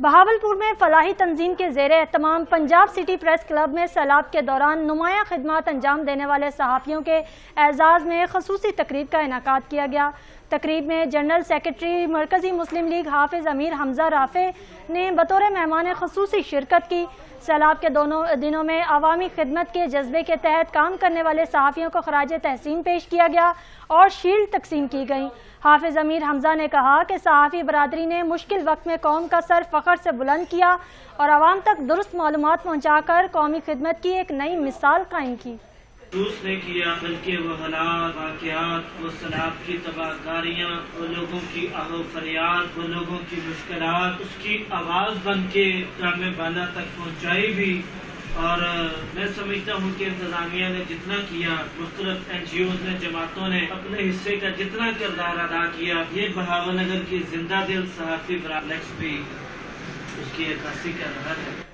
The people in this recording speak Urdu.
بہاولپور میں فلاحی تنظیم کے زیر اہتمام پنجاب سٹی پریس کلب میں سیلاب کے دوران نمایاں خدمات انجام دینے والے صحافیوں کے اعزاز میں خصوصی تقریب کا انعقاد کیا گیا۔ تقریب میں جنرل سیکرٹری مرکزی مسلم لیگ حافظ امیر حمزہ رافع نے بطور مہمان خصوصی شرکت کی۔ سیلاب کے دنوں میں عوامی خدمت کے جذبے کے تحت کام کرنے والے صحافیوں کو خراج تحسین پیش کیا گیا اور شیلڈ تقسیم کی گئی۔ حافظ امیر حمزہ نے کہا کہ صحافی برادری نے مشکل وقت میں قوم کا سر فخر سے بلند کیا اور عوام تک درست معلومات پہنچا کر قومی خدمت کی ایک نئی مثال قائم کی۔ محسوس نہیں کیا بلکہ وہ حالات، واقعات، وہ سیلاب کی تباہ کاریاں، وہ لوگوں کی آہ و فریاد، وہ لوگوں کی مشکلات اس کی آواز بن کے گرام بالا تک پہنچائی بھی۔ اور میں سمجھتا ہوں کہ انتظامیہ نے جتنا کیا، مختلف NGOs نے، جماعتوں نے اپنے حصے کا جتنا کردار ادا کیا، یہ بہاول نگر کی زندہ دل صحافی برادری بھی اس کی عکاسی کر رہا ہے۔